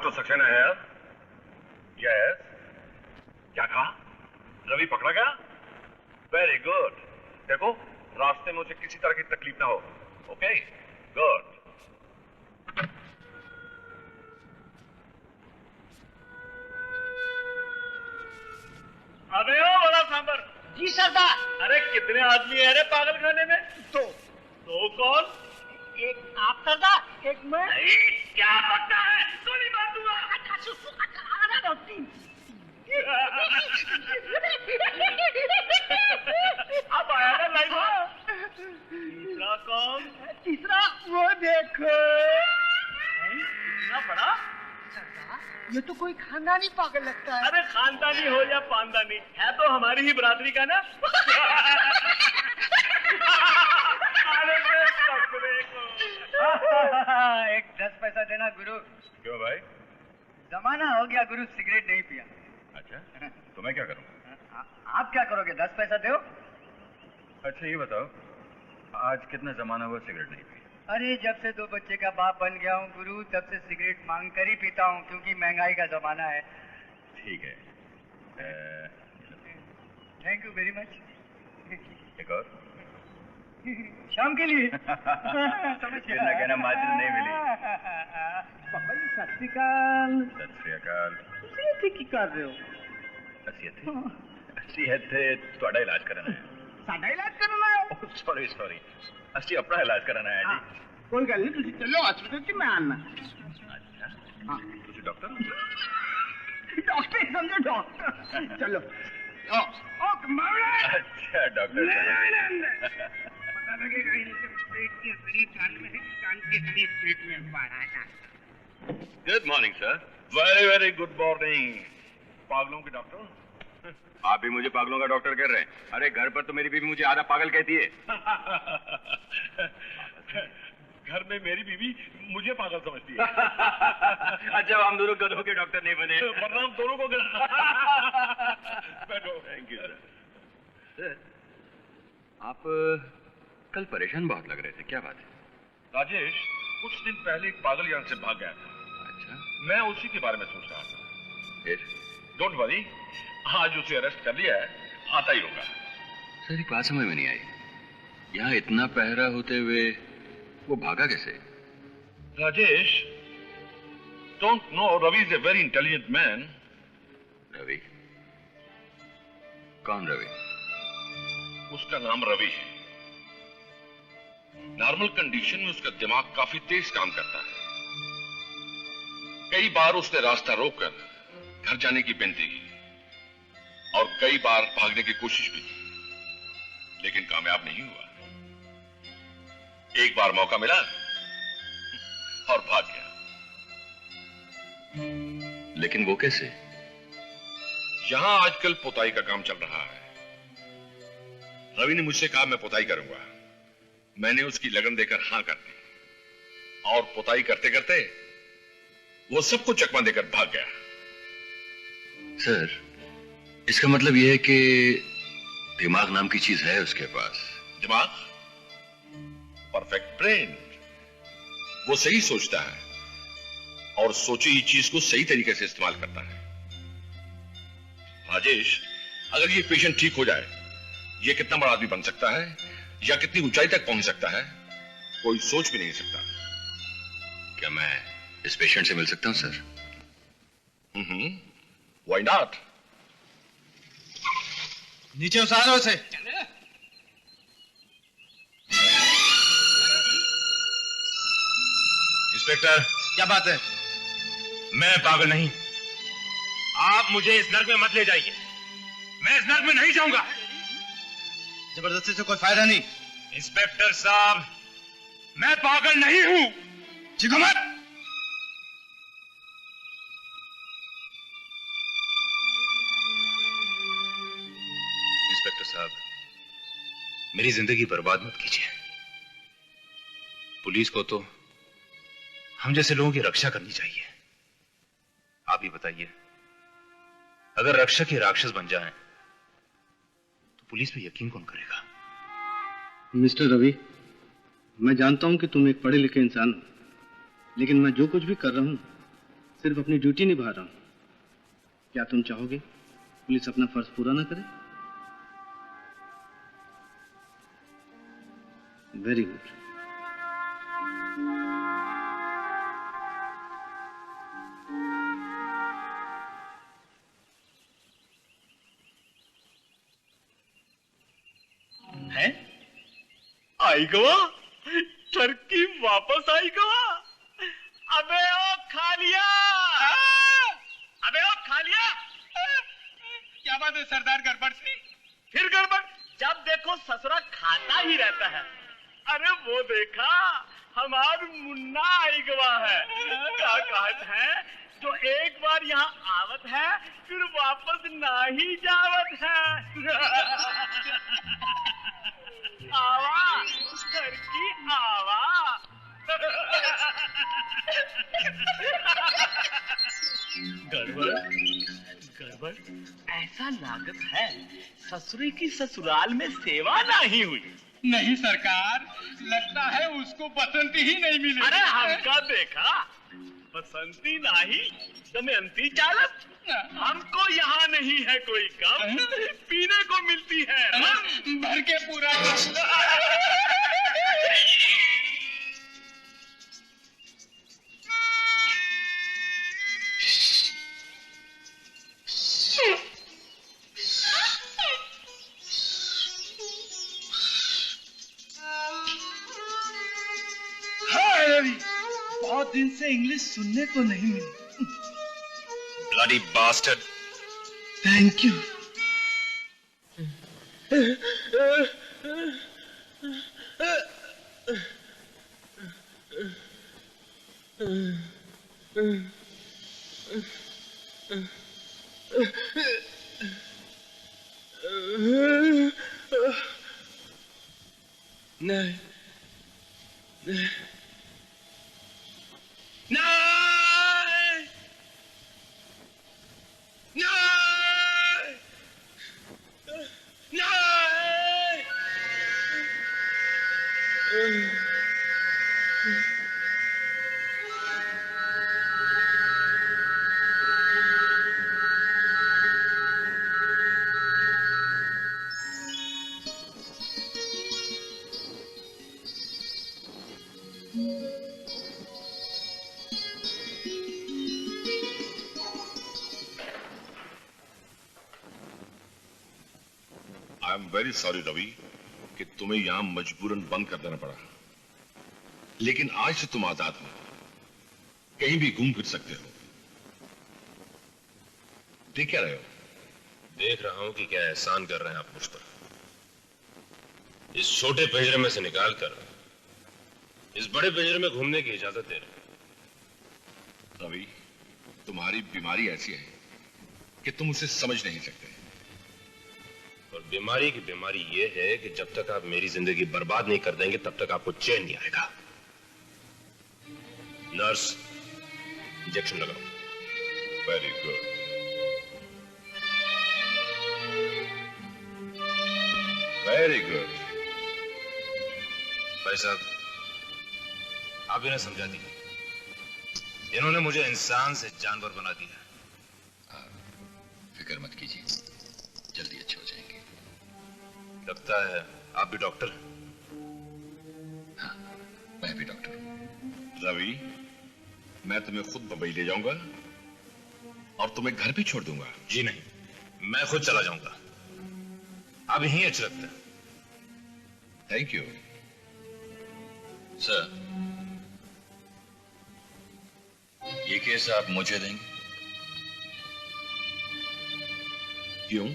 Doctor Saxena है? Yes. क्या कहा? रवि पकड़ा गया? Very good. देखो रास्ते में उसे किसी तरह की तकलीफ ना हो। Okay good. अबे ओ बड़ा सांबर। जी सरदार। अरे कितने आदमी है रे पागल खाने में? दो। दो कौन? एक आप सरदार, एक मैं। क्या पता है? गोली मार दूंगा। तीन। अब आया ना लाइव। तीसरा कौन? तीसरा वो देखो। इतना बड़ा? सरदार ये तो कोई खानदानी पागल लगता है। अरे खानदानी हो या पानदानी है तो हमारी ही बरादरी का ना। एक 10 पैसा देना गुरु। क्यों भाई? जमाना हो गया गुरु सिगरेट नहीं पिया। अच्छा तो मैं क्या करूं? आप क्या करोगे? 10 पैसा दो। अच्छा ये बताओ आज कितना जमाना हुआ सिगरेट नहीं पी? अरे जब से 2 बच्चे का बाप बन गया हूँ गुरु तब से सिगरेट मांग कर ही पीता हूँ क्योंकि महंगाई का जमाना है। ठीक है। Thank you very much. एक और शाम के लिए। समझ गया। कहना माचिस नहीं मिली। पापा जी सत श्री अकाल। सत श्री अकाल। ਤੁਸੀਂ ਇੱਥੇ ਕੀ ਕਰ ਰਹੇ ਹੋ? ਅਸੀਂ ਇੱਥੇ ਤੁਹਾਡਾ ਇਲਾਜ ਕਰਨ ਆਏ ਹਾਂ। ਸਾਡਾ ਇਲਾਜ ਕਰਨ ਆਏ ਹੋ? ਸੌਰੀ ਅਸੀਂ ਆਪਣਾ ਇਲਾਜ ਕਰਨ ਆਏ ਹਾਂ ਜੀ। ਕੋਈ ਗੱਲ ਨਹੀਂ ਤੁਸੀਂ ਚੱਲੋ ਹਸਪੀਟਲ 'ਚ ਮੈਂ ਆਣਾ। ਅੱਛਾ ਹਾਂ ਤੁਸੀਂ ਡਾਕਟਰ ਹੋ? डॉक्टर समझो डॉक्टर। चलो ओ कमाल। अच्छा डॉक्टर पता लगेगा इनके पेट की हड्डी कान में है, कान की हड्डी पेट में बाहर आता। Good morning sir. Very very good morning. पागलों के डॉक्टर? आप भी मुझे पागलों का डॉक्टर कह रहे हैं? अरे घर पर तो मेरी बीवी मुझे आधा पागल कहती है। घर में मेरी बीवी मुझे पागल समझती है। अच्छा हम दोनों गधों के डॉक्टर नहीं बने। वरना हम दोनों को बैठो। Thank you sir. आप कल परेशान बहुत लग रहे थे, क्या बात है? राजेश कुछ दिन पहले एक पागल यहाँ से भाग गया था। अच्छा मैं उसी के बारे में सोच रहा था। फिर? डोंट वरी आज उसे अरेस्ट कर लिया है, आता ही होगा। सर एक बात समझ में नहीं आई, यहाँ इतना पहरा होते हुए वो भागा कैसे? Rajesh don't know Ravi is a very intelligent man. Ravi? कौन रवि? उसका नाम रवि है। नॉर्मल कंडीशन में उसका दिमाग काफी तेज काम करता है। कई बार उसने रास्ता रोककर घर जाने की विनती की और कई बार भागने की कोशिश भी की, लेकिन कामयाब नहीं हुआ। एक बार मौका मिला और भाग गया। लेकिन वो कैसे? यहां आजकल पुताई का काम चल रहा है। रवि ने मुझसे कहा मैं पुताई करूंगा। मैंने उसकी लगन देकर हां कर दी और पुताई करते करते वो सबको चकमा देकर भाग गया। सर इसका मतलब यह है कि दिमाग नाम की चीज है उसके पास। दिमाग? Perfect brain. वो सही सोचता है और सोची हुई चीज को सही तरीके से इस्तेमाल करता है। राजेश अगर ये पेशेंट ठीक हो जाए, ये कितना बड़ा आदमी बन सकता है या कितनी ऊंचाई तक पहुंच सकता है, कोई सोच भी नहीं सकता। क्या मैं इस पेशेंट से मिल सकता हूं सर? Why not? नीचे उतारो उसे। इंस्पेक्टर क्या बात है? मैं पागल नहीं। आप मुझे इस नर्क में मत ले जाइए। मैं इस नर्क में नहीं जाऊंगा। जबरदस्ती से कोई फायदा नहीं। इंस्पेक्टर साहब मैं पागल नहीं हूं। ठीक है मत। इंस्पेक्टर साहब मेरी जिंदगी बर्बाद मत कीजिए। पुलिस को तो हम जैसे लोगों की रक्षा करनी चाहिए। आप ही बताइए, अगर रक्षक ही राक्षस बन जाएं, तो पुलिस पे यकीन कौन करेगा? मिस्टर रवि, मैं जानता हूं कि तुम एक पढ़े लिखे इंसान हो, लेकिन मैं जो कुछ भी कर रहा हूं सिर्फ अपनी ड्यूटी निभा रहा हूं। क्या तुम चाहोगे पुलिस अपना फर्ज पूरा ना करे? Very good. है आई गवा, टर्की वापस आई गवा। अबे ओ खालिया, अबे ओ खालिया। क्या बात है सरदार, गड़बड़ सी? फिर गड़बड़, जब देखो ससुरा खाता ही रहता है। अरे वो देखा, हमार मुन्ना आई गवा है। क्या कहत है, जो एक बार यहाँ आवत है फिर वापस ना ही जावत है। आवा घर की आवा। गड़बड़ गड़बड़, ऐसा लागत है ससुरे की ससुराल में सेवा नहीं हुई। नहीं सरकार, लगता है उसको बसंती ही नहीं मिली। अरे हमका देखा, बसंती नहीं दमयंती चालत। हमको यहाँ नहीं है कोई कम, पीने को मिलती है भर के पूरा। हाय रवि, बहुत दिन से इंग्लिश सुनने को नहीं मिली। Bloody bastard. Thank you. नहीं I am very sorry Ravi कि तुम्हें यहां मजबूरन बंद कर देना पड़ा, लेकिन आज से तुम आजाद हो, कहीं भी घूम फिर सकते हो। देख क्या रहे हो? देख रहा हूं कि क्या एहसान कर रहे हैं आप मुझ पर। इस छोटे पिंजरे में से निकाल कर इस बड़े पिंजरे में घूमने की इजाजत दे रहे हैं। रवि, तुम्हारी बीमारी ऐसी है कि तुम उसे समझ नहीं सकते। और बीमारी की बीमारी यह है कि जब तक आप मेरी जिंदगी बर्बाद नहीं कर देंगे तब तक आपको चैन नहीं आएगा। नर्स, इंजेक्शन लगाओ। Very good. Very good. भाई साहब, आप इन्हें समझा दीजिए, इन्होंने मुझे इंसान से जानवर बना दिया। फिक्र मत कीजिए, जल्दी अच्छे हो जाएंगे। लगता है आप भी डॉक्टर हैं। हाँ, मैं भी डॉक्टर हूं। रवि, मैं तुम्हें खुद बंबई ले जाऊंगा और तुम्हें घर भी छोड़ दूंगा। जी नहीं, मैं खुद चला जाऊंगा। आप यहीं अच्छे लगते हैं। Thank you sir. ये केस आप मुझे देंगे? क्यों?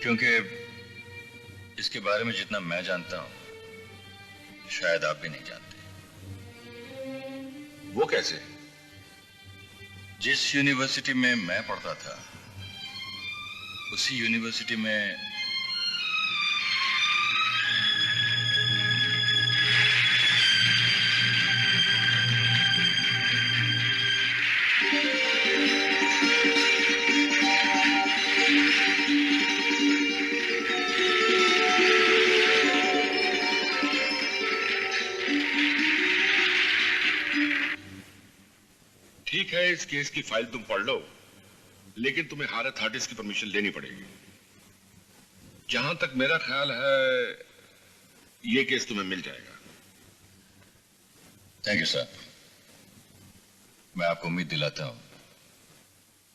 क्योंकि इसके बारे में जितना मैं जानता हूं शायद आप भी नहीं जानते। वो कैसे? जिस यूनिवर्सिटी में मैं पढ़ता था उसी यूनिवर्सिटी में ठीक है, इस केस की फाइल तुम पढ़ लो, लेकिन तुम्हें हायर अथॉरिटीज की परमिशन लेनी पड़ेगी। जहां तक मेरा ख्याल है ये केस तुम्हें मिल जाएगा। Thank you sir. मैं आपको उम्मीद दिलाता हूं,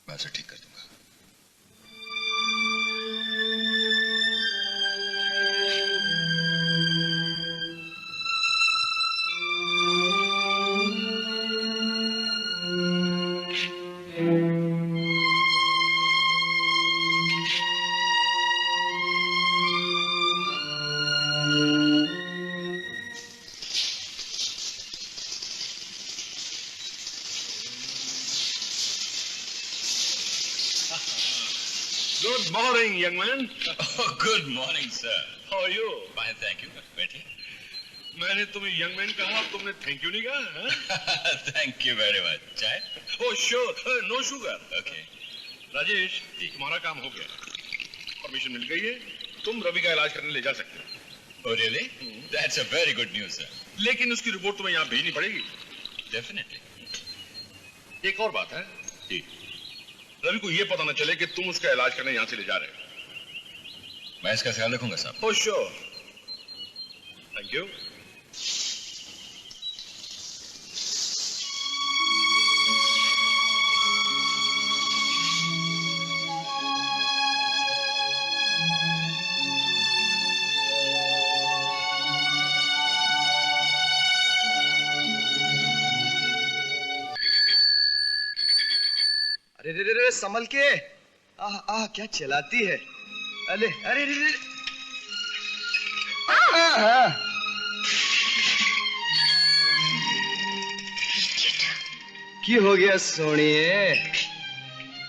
मैं उसे ठीक कर दूंगा। Good morning, young man. Oh, good morning, sir. How are you? Fine, thank you. बैठिए। मैंने तुम्हें यंग मैन कहा, तुमने थैंक यू नहीं कहा? Thank you very much. चाय? Oh, sure. No sugar. Okay. Rajesh, तुम्हारा काम हो गया, परमिशन मिल गई है, तुम रवि का इलाज करने ले जा सकते हो। Oh, really? That's a very good news, sir. लेकिन उसकी रिपोर्ट तुम्हें यहाँ भेजनी पड़ेगी। Definitely. एक और बात है जी, रवि को ये पता न चले कि तुम उसका इलाज करने यहाँ से ले जा रहे हो। मैं इसका ख्याल रखूंगा साहब। Oh, sure. Thank you. अरे रे रे रे, संभल के। क्या चलाती है। अरे अरे रे रे। की हो गया सोनिए,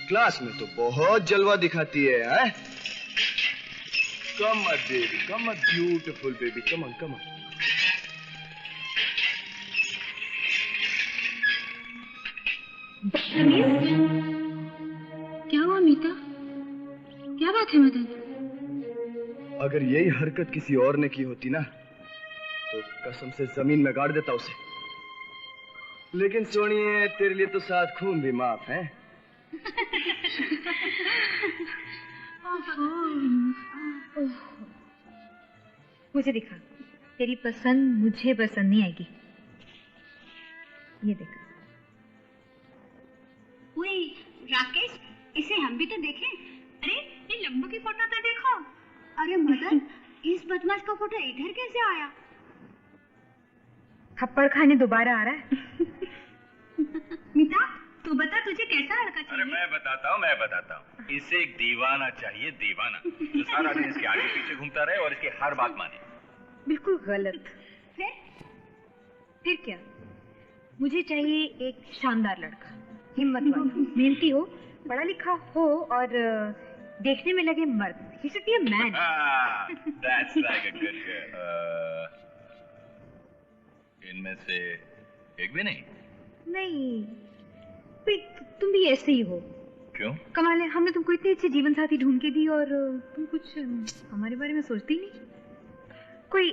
क्लास में तो बहुत जलवा दिखाती है। Come on baby, come on beautiful baby, come on come on. क्या हुआ मीता? क्या बात है मदन? अगर यही हरकत किसी और ने की होती ना, तो कसम से जमीन में गाड़ देता उसे। लेकिन सोनिए, तेरे लिए तो 7 खून भी माफ है। मुझे दिखा, तेरी पसंद मुझे पसंद नहीं आएगी। ये देखा। राकेश, इसे हम भी तो देखें। अरे ये लंबू की फोटो तो देखो। अरे मदन, इस बदमाश का फोटो इधर कैसे आया? थप्पड़ खाने दोबारा आ रहा है। मीता, तू बता तुझे कैसा लड़का चाहिए? अरे मैं बताता हूँ। इसे एक दीवाना चाहिए, दीवाना, जो सारा दिन इसके आगे पीछे घूमता रहे और इसकी हर बात माने। बिल्कुल गलत। फिर क्या? मुझे चाहिए एक शानदार लड़का, हिम्मत वाला, मेहनती हो, पढ़ा लिखा हो और देखने में लगे मर्द। He should be a man. That's like a good girl. इनमें से एक भी नहीं? नहीं, तुम भी ऐसे ही हो। क्यों? कमाल है, हमने तुमको इतनी अच्छी जीवन साथी ढूंढ के दी और तुम कुछ हमारे बारे में सोचती नहीं। कोई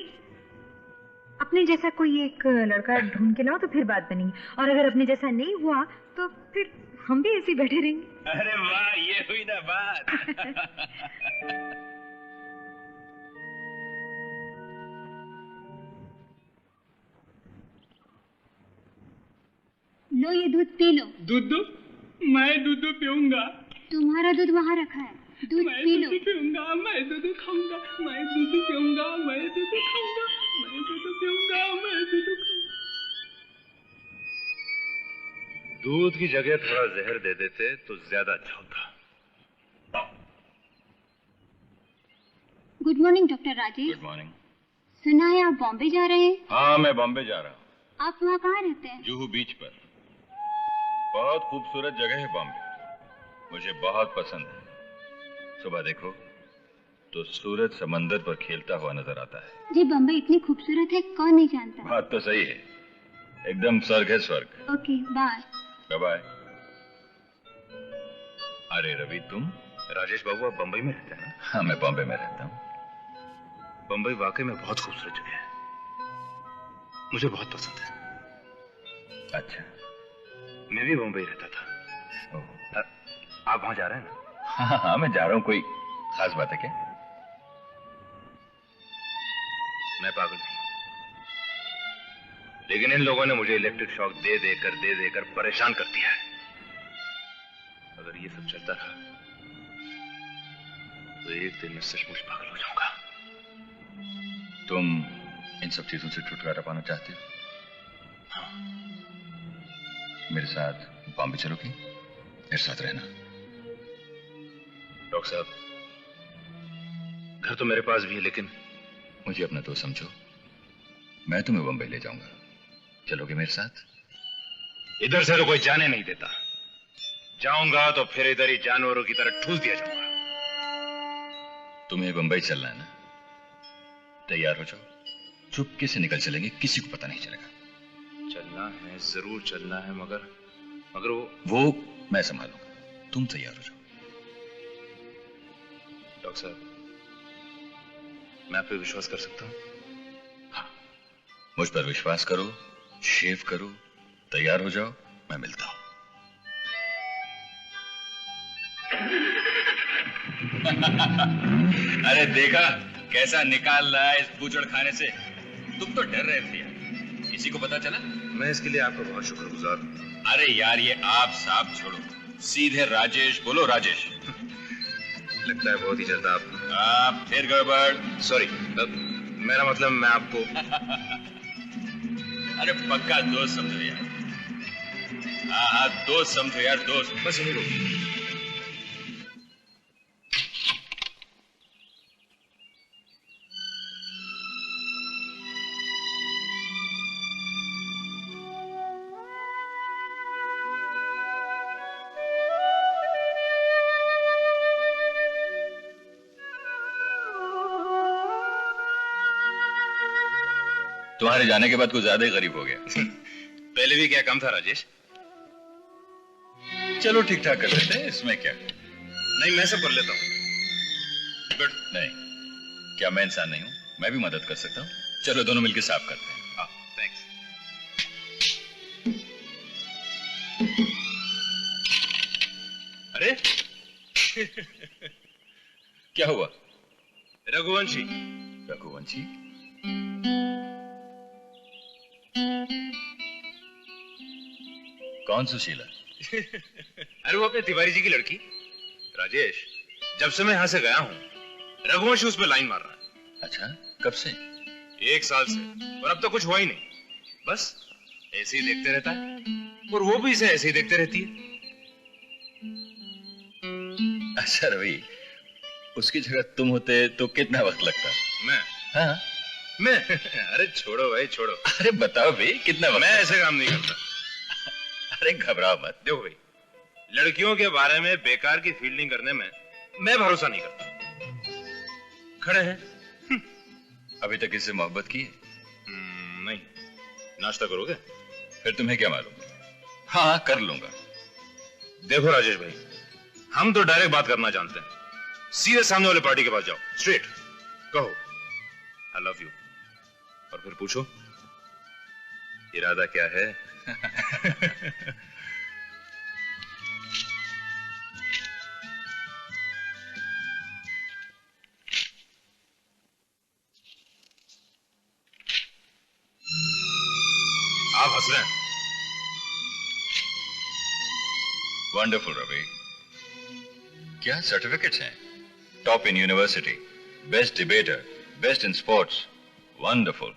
अपने जैसा कोई एक लड़का ढूंढ के लाओ तो फिर बात बनेगी, और अगर अपने जैसा नहीं हुआ तो फिर हम भी ऐसे बैठे रहेंगे। अरे वाह, ये हुई ना बात। लो ये दूध पी लो। दूध? मैं दूध पीऊंगा। तुम्हारा दूध वहाँ रखा है, दूध पी लो। मैं दूध पीऊंगा, मैं दूध खाऊंगा, मैं दूध पीऊंगा, मैं दूध खाऊंगा, मैं दूध पीऊंगा, मैं दूध खाऊंगा। दूध की जगह थोड़ा जहर दे देते तो ज्यादा अच्छा होता। Good morning doctor Rajesh. Good morning. सुना है आप बॉम्बे जा रहे हैं? हाँ, मैं बॉम्बे जा रहा हूँ। आप वहाँ कहाँ रहते हैं? जुहू बीच पर। बहुत खूबसूरत जगह है बॉम्बे, मुझे बहुत पसंद है। सुबह देखो तो सूरज समंदर पर खेलता हुआ नजर आता है। जी, बॉम्बे इतनी खूबसूरत है, कौन नहीं जानता। बात तो सही है, एकदम स्वर्ग है स्वर्ग। Okay, bye. Bye bye. अरे रवि, तुम? राजेश बाबू, आप बंबई में रहते हैं ना? हाँ, मैं बॉम्बे में रहता हूँ। बंबई वाकई में बहुत खूबसूरत जगह है, मुझे बहुत पसंद है। अच्छा, मैं भी बॉम्बे रहता था। आप वहां जा रहे हैं ना? हाँ, मैं जा रहा हूँ। कोई खास बात है क्या? मैं पागल नहीं, लेकिन इन लोगों ने मुझे इलेक्ट्रिक शॉक दे देकर परेशान कर दिया है। अगर ये सब चलता रहा तो एक दिन मैं सचमुच पागल हो जाऊंगा। तुम इन सब चीजों से छुटकारा पाना चाहते हो? हाँ। मेरे साथ बॉम्बे चलोगी? मेरे साथ रहना। डॉक्टर साहब, घर तो मेरे पास भी है, लेकिन मुझे अपना दोस्त समझो। मैं तुम्हें बंबई ले जाऊंगा, चलोगे मेरे साथ? इधर से तो कोई जाने नहीं देता। जाऊंगा तो फिर इधर ही जानवरों की तरह ठूस दिया जाऊंगा। तुम्हें बंबई चलना है ना? तैयार हो जाओ, चुपके से निकल चलेंगे, किसी को पता नहीं चलेगा। चलना है, जरूर चलना है, मगर वो मैं संभालूंगा। तुम तैयार हो जाओ। डॉक्टर साहब, मैं आप पे विश्वास कर सकता हूं? हाँ, मुझ पर विश्वास करो, शेव करो, तैयार हो जाओ, मैं मिलता हूं। अरे देखा कैसा निकाल रहा है इस बूचड़ खाने से। तुम तो डर रहे थे यार, किसी को पता चला? मैं इसके लिए आपका बहुत शुक्रगुजार हूं। अरे यार, ये आप साहब छोड़ो, सीधे राजेश बोलो। राजेश लगता है बहुत ही जल्द आप फिर गड़बड़। सॉरी, मेरा मतलब मैं आपको अरे पक्का दोस्त समझो यार। हाँ, दोस्त समझो यार, दोस्त। बस यही लो। तुम्हारे जाने के बाद कुछ ज्यादा ही गरीब हो गया। पहले भी क्या कम था राजेश? चलो ठीक ठाक कर लेते हैं, इसमें क्या। नहीं, मैं सब कर लेता हूँ। गुड। नहीं, क्या मैं इंसान नहीं हूं? मैं भी मदद कर सकता हूँ। चलो दोनों मिलकर साफ करते हैं। हाँ, थैंक्स। अरे क्या हुआ? रघुवंशी। रघुवंशी? कौन सुशीला? अरे वो अपने तिवारी जी की लड़की। राजेश, जब से मैं यहां से गया हूं, रघुवंशी उस पर लाइन मार रहा है। अच्छा, कब से? 1 साल से, और अब तक कुछ हुआ ही नहीं। बस ऐसे ही देखते रहता है, और वो भी इसे ऐसे ही देखते रहती है। अच्छा रवि, उसकी जगह तुम होते तो कितना वक्त लगता? मैं? हाँ, मैं? अरे छोड़ो भाई, छोड़ो। अरे बताओ भाई, कितना वक्त? मैं ऐसे काम नहीं करता। अरे घबराओ मत। देखो भाई, लड़कियों के बारे में बेकार की फील्डिंग करने में मैं भरोसा नहीं करता। खड़े हैं। अभी तक इससे मोहब्बत की है? नहीं। नाश्ता करोगे? फिर तुम्हें क्या मालूम? हाँ, कर लूंगा। देखो राजेश भाई, हम तो डायरेक्ट बात करना जानते हैं। सीधे सामने वाले पार्टी के पास जाओ, स्ट्रेट कहो आई लव यू, और फिर पूछो इरादा क्या है। आप हंस रहे हैं। वंडरफुल रवि, क्या सर्टिफिकेट्स हैं? Top in university, best debater, best in sports. Wonderful.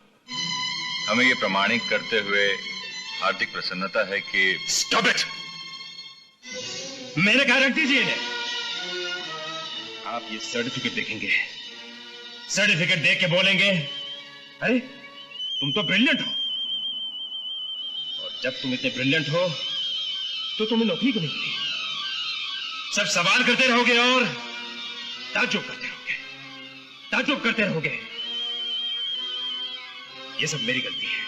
हमें ये प्रमाणित करते हुए हार्दिक प्रसन्नता है कि स्टॉप इट, मैंने कहा रख दीजिए। आप ये सर्टिफिकेट देखेंगे, सर्टिफिकेट देख के बोलेंगे अरे तुम तो ब्रिलियंट हो, और जब तुम इतने ब्रिलियंट हो तो तुम्हें नौकरी क्यों नहीं मिली? सब सवाल करते रहोगे और ताज्जुब करते रहोगे, ताज्जुब करते रहोगे। ये सब मेरी गलती है,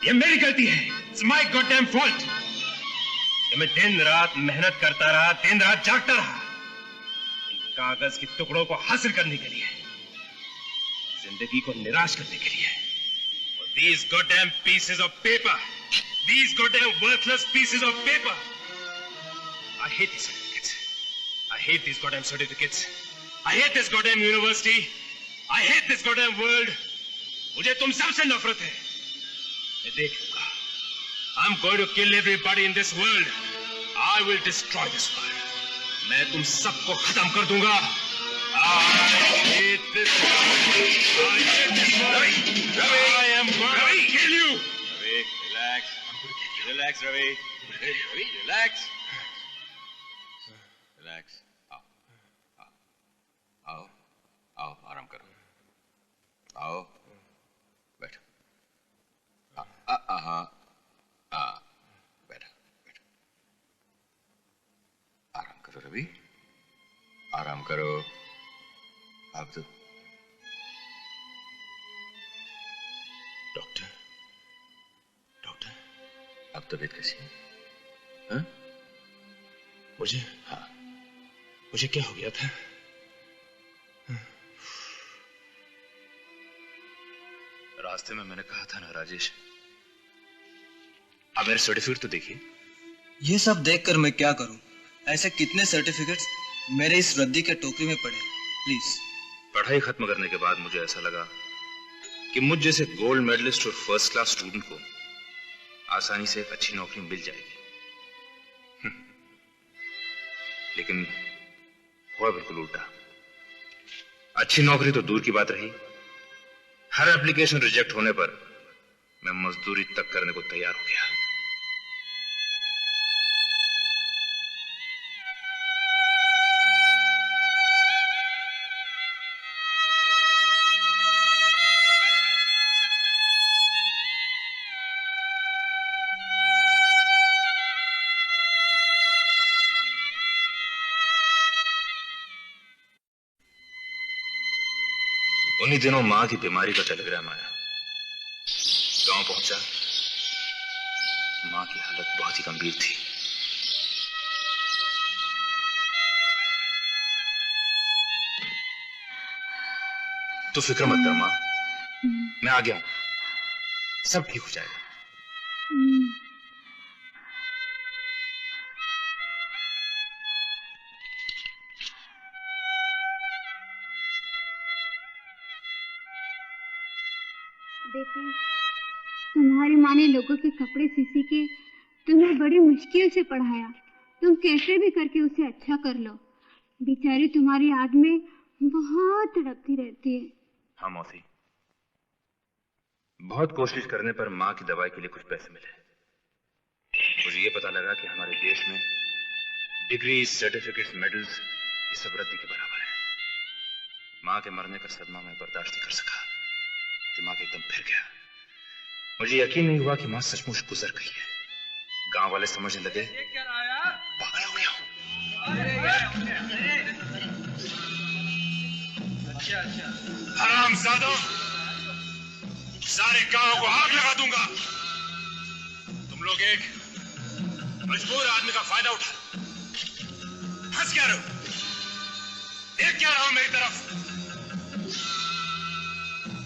ये मेरी गलती है। It's my goddamn fault। मैं दिन रात मेहनत करता रहा, दिन रात जागता रहा इन कागज के टुकड़ों को हासिल करने के लिए, जिंदगी को निराश करने के लिए। These goddamn pieces of paper These goddamn worthless pieces of paper. I hate these certificates. I hate these goddamn certificates. I hate this goddamn university. I hate this goddamn world. मुझे तुम सबसे नफरत है. मैं देख लूंगा. I'm going to kill everybody in this world. I will destroy this world. मैं तुम सबको खत्म कर दूंगा. I hate this world. I hate this world. I am going to kill you. Ravi, relax. Relax, Ravi. Ravi, relax. Relax. आओ, आओ, आराम करो. आओ, बैठो. बैठो, बैठो. आराम करो रवि. आराम करो. अब तो डॉक्टर, डॉक्टर. अब तबीयत कैसी है? हाँ? मुझे क्या हो गया था? रास्ते में मैंने कहा था ना राजेश, अब मेरे सर्टिफिकेट तो देखिए. ये सब देखकर मैं क्या करूं? ऐसे कितने सर्टिफिकेट्स मेरे इस रद्दी के टोकरी में पड़े. प्लीज. पढ़ाई खत्म करने के बाद मुझे ऐसा लगा कि मुझ जैसे गोल्ड मेडलिस्ट और फर्स्ट क्लास स्टूडेंट को आसानी से एक अच्छी नौकरी मिल जाएगी. लेकिन हुआ बिल्कुल उल्टा. अच्छी नौकरी तो दूर की बात रही, हर एप्लीकेशन रिजेक्ट होने पर मैं मजदूरी तक करने को तैयार हो गया. उन्हीं दिनों मां की बीमारी का टेलीग्राम आया. गांव पहुंचा. मां की हालत बहुत ही गंभीर थी. तू फिक्र मत कर मां, मैं आ गया हूं. सब ठीक हो जाएगा. बेटे, तुम्हारी माँ ने लोगों के कपड़े सी के तुम्हें बड़ी मुश्किल से पढ़ाया. तुम कैसे भी करके उसे अच्छा कर लो. बेचारी तुम्हारी याद में बहुत तड़पती रहती है. हाँ मौसी, बहुत कोशिश करने पर माँ की दवाई के लिए कुछ पैसे मिले. मुझे ये पता लगा कि हमारे देश में डिग्री, सर्टिफिकेट्स, मेडल्स ये सब रद्दी के बराबर है. माँ के मरने का सदमा मैं बर्दाश्त नहीं कर सका. दिमाग एकदम फिर गया. मुझे यकीन नहीं हुआ कि माँ सचमुच गुजर गई है. गांव वाले समझने लगे पागल हो गया हूं. हरामजादों, सारे गांव को आग लगा दूंगा. तुम लोग एक मजबूर आदमी का फायदा उठा. हंस क्या रहो? देख क्या रहो मेरी तरफ?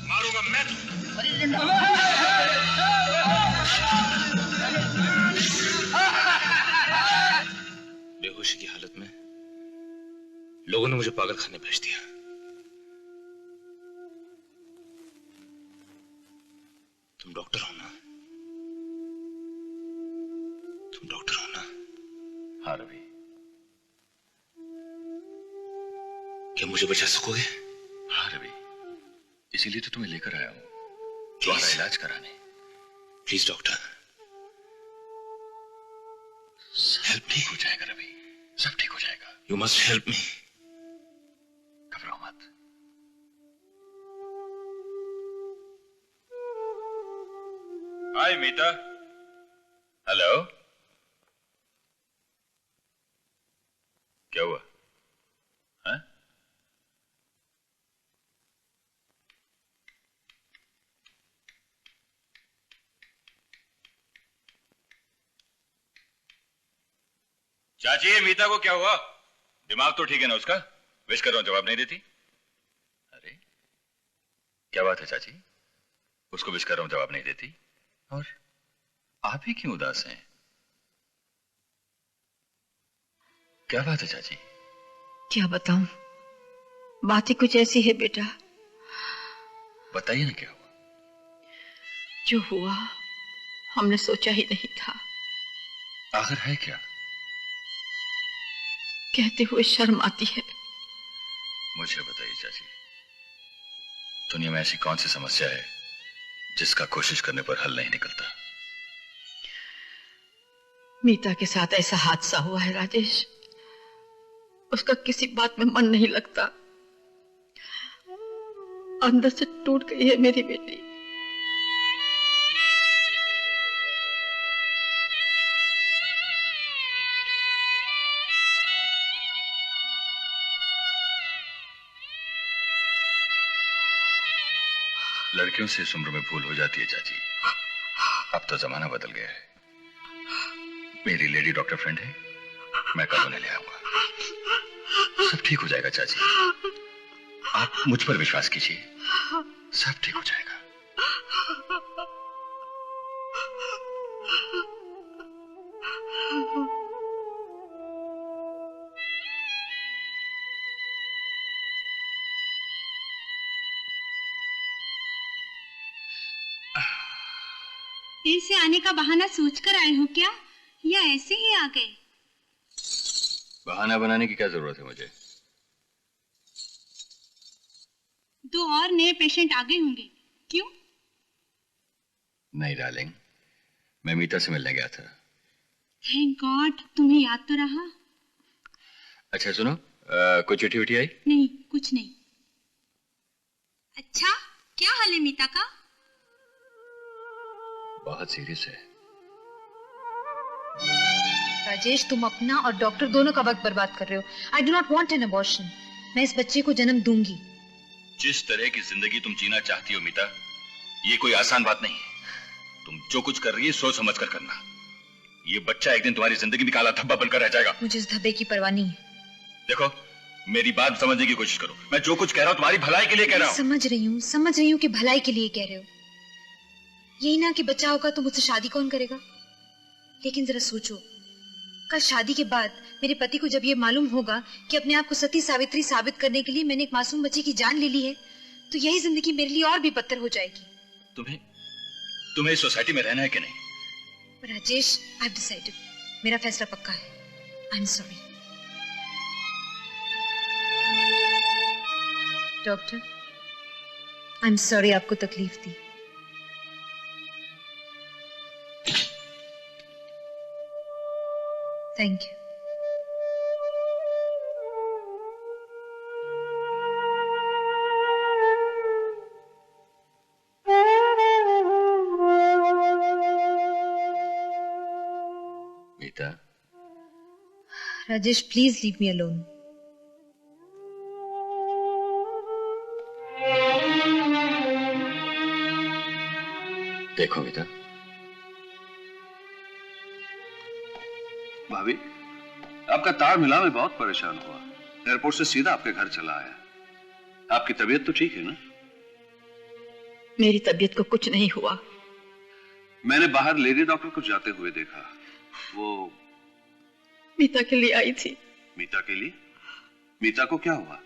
मारूंगा मैं तुम्हें. बेहोशी की हालत में लोगों ने मुझे पागल खाने भेज दिया. तुम डॉक्टर हो ना? तुम डॉक्टर हो ना? हाँ रवि. क्या मुझे बचा सकोगे? हाँ रवि, इसीलिए तो तुम्हें लेकर आया हूं, तुम्हारा इलाज कराने. प्लीज डॉक्टर, हेल्प ठीक हो जाएगा रवि. सब ठीक हो जाएगा. You must help me. घबराओ मत. हाय मीता. हेलो. क्या हुआ? हाँ? चाची, मीता को क्या हुआ? दिमाग तो ठीक है ना उसका? विश कर रहा हूं, जवाब नहीं देती. अरे क्या बात है चाची? उसको विश कर रहा हूं, जवाब नहीं देती. और आप ही क्यों उदास हैं? क्या बात है चाची? क्या बताऊं, बात ही कुछ ऐसी है बेटा। बताइए ना क्या हुआ। जो हुआ हमने सोचा ही नहीं था। आखिर है क्या? कहते हुए शर्म आती है। मुझे बताइए चाची, दुनिया में ऐसी कौन सी समस्या है जिसका कोशिश करने पर हल नहीं निकलता? मीता के साथ ऐसा हादसा हुआ है राजेश, उसका किसी बात में मन नहीं लगता। अंदर से टूट गई है मेरी बेटी। लड़कियों से इस उम्र में भूल हो जाती है चाची। अब तो जमाना बदल गया है। मेरी लेडी डॉक्टर फ्रेंड है, मैं कल उन्हें ले आऊंगा। सब ठीक हो जाएगा चाची, आप मुझ पर विश्वास कीजिए, सब ठीक हो जाएगा। देर से आने का बहाना सोचकर आए हो क्या, या ऐसे ही आ गए? बहाना बनाने की क्या जरूरत है मुझे? 2 और नए पेशेंट आ गए होंगे, क्यों? नहीं डार्लिंग, मैं मीता से मिलने गया था। थैंक गॉड, तुम्हें याद तो रहा। अच्छा सुनो, कोई चिट्ठी विट्ठी आई? नहीं, कुछ नहीं। अच्छा, क्या हाल है मीता का? बहुत सीरियस है। राजेश, तुम अपना और डॉक्टर दोनों का वक्त बर्बाद कर रहे हो। I do not want an abortion. मैं इस बच्चे को जन्म दूंगी। जिस तरह की जिंदगी तुम जीना चाहती हो मीता, ये कोई आसान बात नहीं है। तुम जो कुछ कर रही है सोच समझ कर करना। ये बच्चा एक दिन तुम्हारी जिंदगी में काला धब्बा बनकर रह जाएगा। मुझे इस धब्बे की परवाह नहीं है। देखो, मेरी बात समझने की कोशिश करो। मैं जो कुछ कह रहा हूँ तुम्हारी भलाई के लिए कह रहा हूँ। समझ रही हूँ कि भलाई के लिए कह रहे हो। यही ना कि बच्चा होगा तो मुझसे शादी कौन करेगा। लेकिन जरा सोचो, कल शादी के बाद मेरे पति को जब ये मालूम होगा कि अपने आप को सती सावित्री साबित करने के लिए मैंने एक मासूम बच्चे की जान ले ली है, तो यही जिंदगी मेरे लिए और भी बदतर हो जाएगी। तुम्हें इस सोसाइटी में रहना है कि नहीं? Rajesh, I have decided. मेरा फैसला पक्का है। I am sorry. Doctor, I am sorry आपको तकलीफ दी। Thank you. Meeta, Rajesh, please leave me alone. देखो मीता, भाभी, आपका तार मिला, मैं बहुत परेशान हुआ। एयरपोर्ट से सीधा आपके घर चला आया। आपकी तबीयत तो ठीक है ना? मेरी तबीयत को कुछ नहीं हुआ। मैंने बाहर लेडी डॉक्टर को जाते हुए देखा। वो मीता के लिए आई थी। मीता के लिए? मीता को क्या हुआ?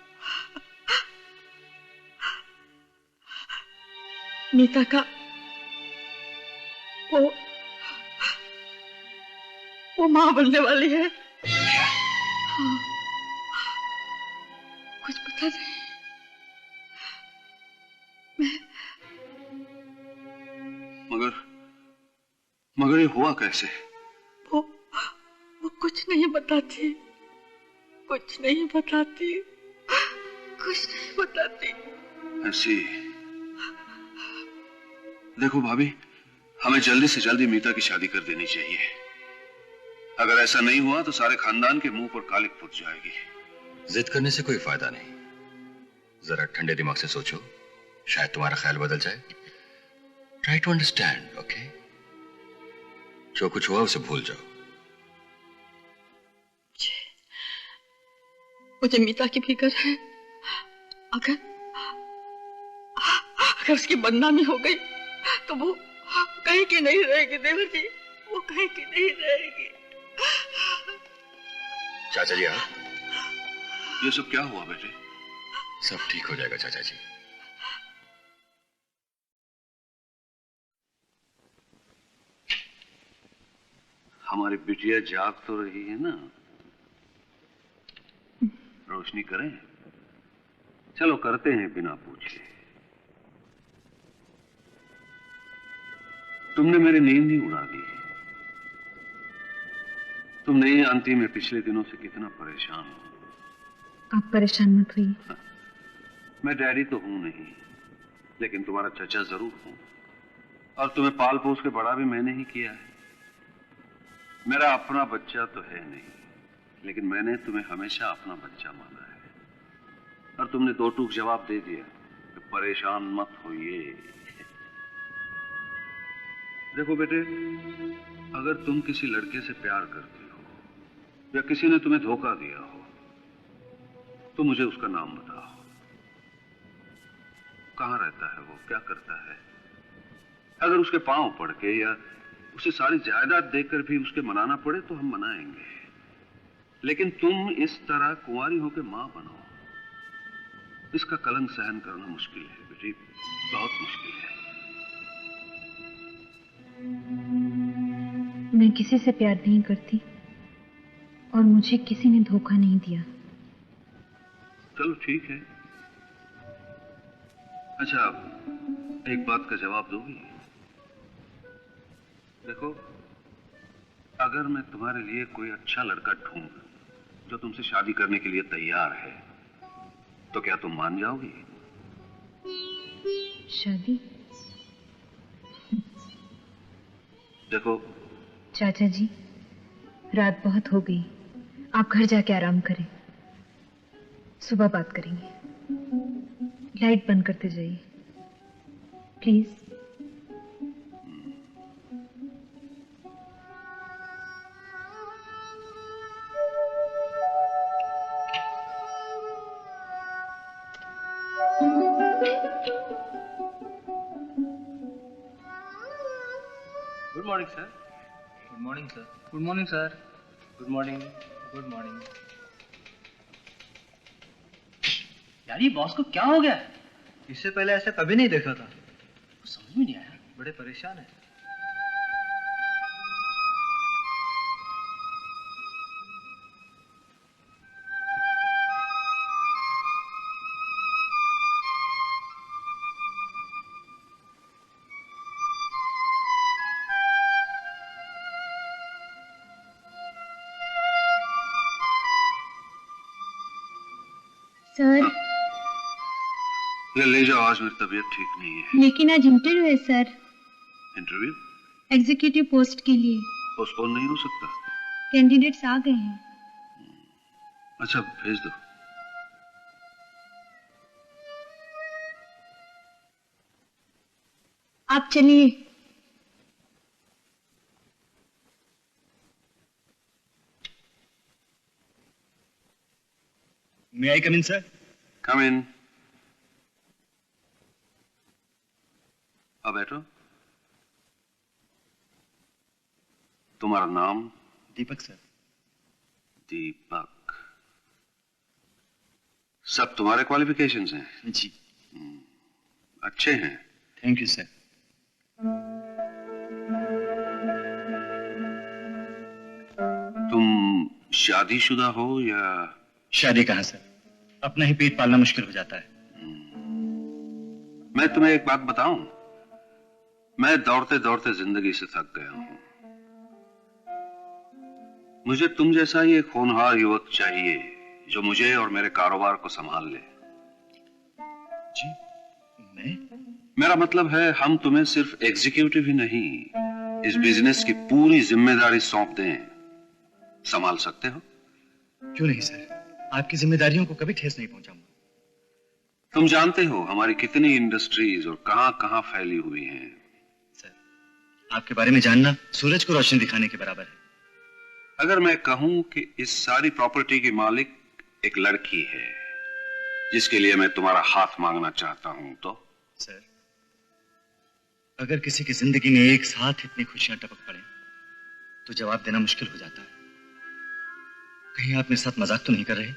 मीता का वो मां बनने वाली है। हाँ, कुछ पता नहीं। मगर ये हुआ कैसे? वो कुछ नहीं बताती, कुछ नहीं बताती, कुछ नहीं बताती। ऐसी। देखो भाभी, हमें जल्दी से जल्दी मीता की शादी कर देनी चाहिए। अगर ऐसा नहीं हुआ तो सारे खानदान के मुंह पर कालिक फूट जाएगी। जिद करने से कोई फायदा नहीं। जरा ठंडे दिमाग से सोचो, शायद तुम्हारा ख्याल बदल जाए। Try to understand, okay? जो कुछ हुआ उसे भूल जाओ। मुझे मीता की फिक्र है। अगर उसकी बदनामी हो गई तो वो कहीं की नहीं रहेगी देवर जी। वो कहीं की नहीं रहेगी। चाचा जी आप? ये सब क्या हुआ बेटे? सब ठीक हो जाएगा चाचा जी। हमारी बिटिया जाग तो रही है ना? रोशनी करें? चलो करते हैं बिना पूछे। तुमने मेरी नींद नहीं उड़ा दी। तुम नहीं जानती मैं पिछले दिनों से कितना परेशान हूं। आप परेशान मत होइए। मैं डैडी तो हूं नहीं, लेकिन तुम्हारा चचा जरूर हूं। और तुम्हें पाल पोस के बड़ा भी मैंने ही किया है। मेरा अपना बच्चा तो है नहीं, लेकिन मैंने तुम्हें हमेशा अपना बच्चा माना है। और तुमने दो टूक जवाब दे दिया कि परेशान मत होइए। देखो बेटे, अगर तुम किसी लड़के से प्यार करते हो या किसी ने तुम्हें धोखा दिया हो, तो मुझे उसका नाम बताओ। कहां रहता है वो, क्या करता है? अगर उसके पांव पड़ के या उसे सारी जायदाद देकर भी उसके मनाना पड़े तो हम मनाएंगे, लेकिन तुम इस तरह कुंवारी होकर मां बनो, इसका कलंक सहन करना मुश्किल है बेटी, बहुत मुश्किल है। मैं किसी से प्यार नहीं करती और मुझे किसी ने धोखा नहीं दिया। चलो ठीक है। अच्छा, एक बात का जवाब दोगी? देखो, अगर मैं तुम्हारे लिए कोई अच्छा लड़का ढूंढ जो तुमसे शादी करने के लिए तैयार है, तो क्या तुम मान जाओगी? शादी? देखो चाचा जी, रात बहुत हो गई, आप घर जाके आराम करें। सुबह बात करेंगे। लाइट बंद करते जाइए please. Good morning sir. Good morning sir. Good morning sir. Good morning. Good morning. यार ये बॉस को क्या हो गया? इससे पहले ऐसे कभी नहीं देखा था। समझ में नहीं आया। बड़े परेशान है। सर, ये ले जाओ, आज मेरी तबीयत ठीक नहीं है। लेकिन आज इंटरव्यू है सर। इंटरव्यू? एग्जीक्यूटिव पोस्ट के लिए। पोस्टपोन नहीं हो सकता? कैंडिडेट्स आ गए हैं। अच्छा, भेज दो। आप चलिए। May I come in, sir? Come in. अब बैठो। तुम्हारा नाम? दीपक सर। दीपक। सब तुम्हारे क्वालिफिकेशंस हैं? जी। अच्छे हैं। Thank you sir. तुम शादीशुदा हो या? शादी कहाँ सर, अपना ही पेट पालना मुश्किल हो जाता है। मैं तुम्हें एक बात बताऊं, मैं दौड़ते दौड़ते जिंदगी से थक गया हूं। मुझे तुम जैसा ही एक होनहार युवक चाहिए जो मुझे और मेरे कारोबार को संभाल ले। जी, मैं? मेरा मतलब है, हम तुम्हें सिर्फ एग्जीक्यूटिव ही नहीं, इस बिजनेस की पूरी जिम्मेदारी सौंप दें। संभाल सकते हो? क्यों नहीं सर, आपकी जिम्मेदारियों को कभी ठेस नहीं पहुंचाऊंगा। तुम जानते हो हमारी कितनी इंडस्ट्रीज और कहां कहां फैली हुई हैं। सर, आपके बारे में जानना सूरज को रोशनी दिखाने के बराबर है। अगर मैं कहूं कि इस सारी प्रॉपर्टी की मालिक एक लड़की है जिसके लिए मैं तुम्हारा हाथ मांगना चाहता हूं, तो? सर, अगर किसी की जिंदगी में एक साथ इतनी खुशियां टपक पड़े तो जवाब देना मुश्किल हो जाता है। कहीं आप मेरे साथ मजाक तो नहीं कर रहे?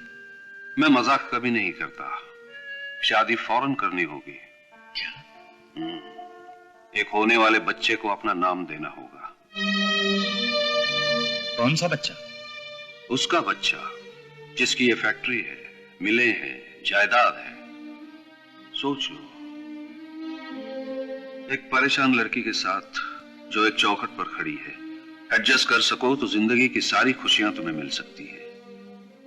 मैं मजाक कभी नहीं करता। शादी फौरन करनी होगी। क्या? एक होने वाले बच्चे को अपना नाम देना होगा। कौन सा बच्चा? उसका बच्चा जिसकी ये फैक्ट्री है, मिलें हैं, जायदाद है। सोच लो, एक परेशान लड़की के साथ जो एक चौखट पर खड़ी है, एडजस्ट कर सको तो जिंदगी की सारी खुशियां तुम्हें मिल सकती है।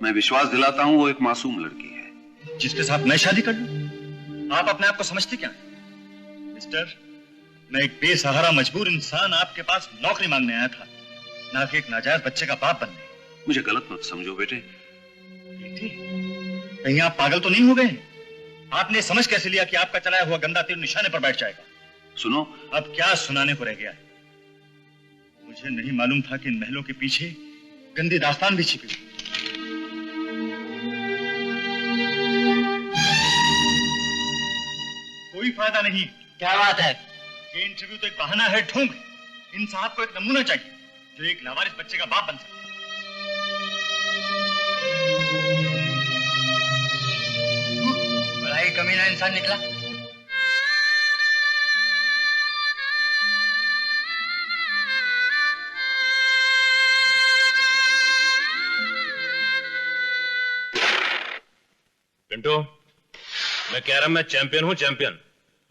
मैं विश्वास दिलाता हूं वो एक मासूम लड़की है। जिसके साथ मैं शादी कर लूं? आप अपने आप को समझते क्या मिस्टर? मैं एक बेसहारा मजबूर इंसान आपके पास नौकरी मांगने आया था, ना कि एक नाजायज बच्चे का बाप बनने। मुझे गलत मत समझो बेटे। बेटे? कहीं आप पागल तो नहीं हो गए? आपने समझ कैसे लिया कि आपका चलाया हुआ गंदा तीर निशाने पर बैठ जाएगा? सुनो, अब क्या सुनाने को रह गया है? मुझे नहीं मालूम था कि इन महलों के पीछे गंदी दास्तान भी छिपी। कोई फायदा नहीं। क्या बात है? ये इंटरव्यू तो एक बहाना है, ढोंग। इन साहब को एक नमूना चाहिए जो एक लावारिस बच्चे का बाप बन सके। बड़ा ही कमीना इंसान निकला। पिंटू, मैं कैरम में चैंपियन हूं, चैंपियन।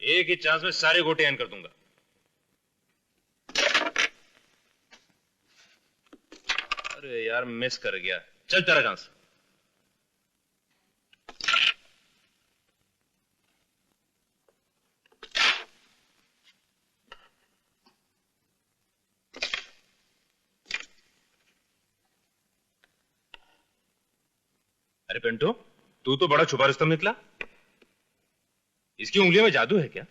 एक ही चांस में सारे गोटे एंड कर दूंगा। अरे यार, मिस कर गया। चल तेरा चांस। अरे पिंटू, तू तो बड़ा छुपा रुस्तम निकला। इसकी उंगलियों में जादू है क्या?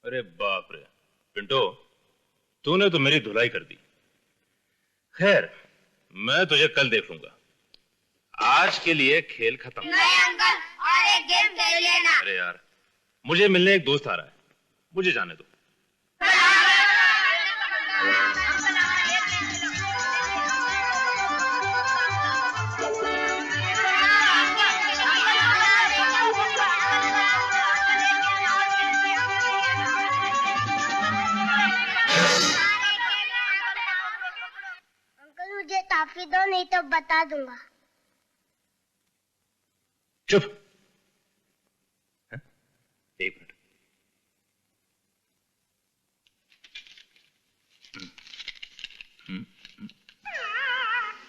अरे बाप रे पिंटू, तूने तो मेरी धुलाई कर दी। खैर, मैं तुझे कल देख लूंगा। आज के लिए खेल खत्म। नहीं अंकल, और एक गेम खेल लेना। अरे यार, मुझे मिलने एक दोस्त आ रहा है, मुझे जाने दो। मुझे टॉफी दो, नहीं तो बता दूंगा। चुप। एक मिनट।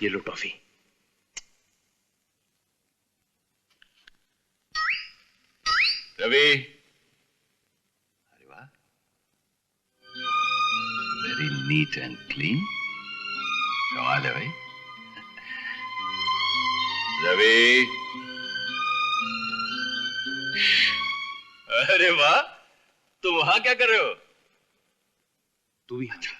ये लो टॉफी। रवि, अरे वाह, वेरी नीट एंड क्लीन। कमाल है भाई। रवि, अरे वाह, तुम वहां क्या कर रहे हो? तू भी अच्छा।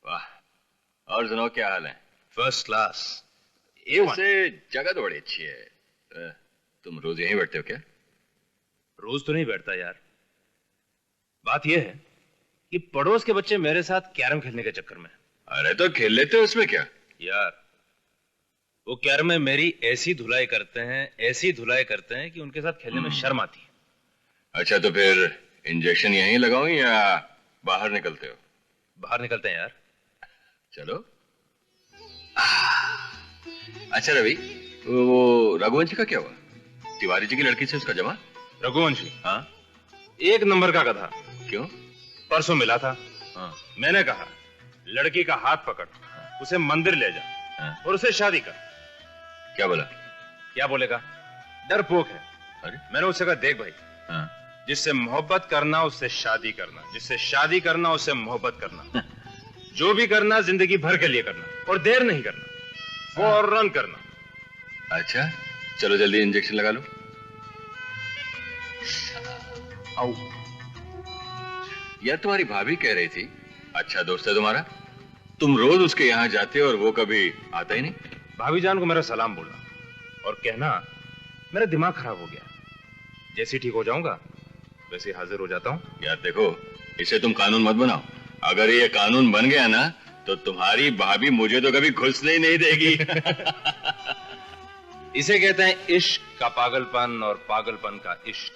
वाह, और सुनाओ, क्या हाल है? First class. ऐसे जगह तो बड़ी अच्छी है। तुम रोज यहीं बैठते हो क्या? रोज तो नहीं बैठता यार। बात यह है कि पड़ोस के बच्चे मेरे साथ कैरम खेलने के चक्कर में। अरे तो खेल लेते हो, उसमें क्या? यार, वो कैरम में मेरी ऐसी धुलाई करते हैं कि उनके साथ खेलने में शर्म आती है। अच्छा, तो फिर इंजेक्शन यहीं लगाऊं या बाहर निकलते हो? बाहर निकलते हैं यार। चलो। अच्छा रवि, वो रघुवंशी का क्या हुआ? तिवारी जी की लड़की से उसका जमा? रघुवंशी? हाँ। एक नंबर का गधा। क्यों? परसों मिला था। हाँ। मैंने कहा, लड़की का हाथ पकड़, उसे मंदिर ले जा। हाँ। और उसे शादी कर। क्या बोला? क्या बोलेगा? डरपोक है। अरे? मैंने उससे कहा, देख भाई, हाँ। जिससे मोहब्बत करना उससे शादी करना, जिससे शादी करना उससे मोहब्बत करना, जो भी करना जिंदगी भर के लिए करना, और देर नहीं करना, फौरन करना। अच्छा, चलो जल्दी इंजेक्शन लगा लो। आओ। यार, तुम्हारी भाभी कह रही थी, अच्छा दोस्त है तुम्हारा, तुम रोज उसके यहाँ जाते हो और वो कभी आता ही नहीं। भाभी जान को मेरा सलाम बोलना। और कहना मेरा दिमाग खराब हो गया। जैसे ठीक हो जाऊंगा वैसे हाजिर हो जाता हूँ। यार देखो, इसे तुम कानून मत बनाओ। अगर ये कानून बन गया ना तो तुम्हारी भाभी मुझे तो कभी घुसने ही नहीं देगी। इसे कहते हैं इश्क का पागलपन और पागलपन का इश्क।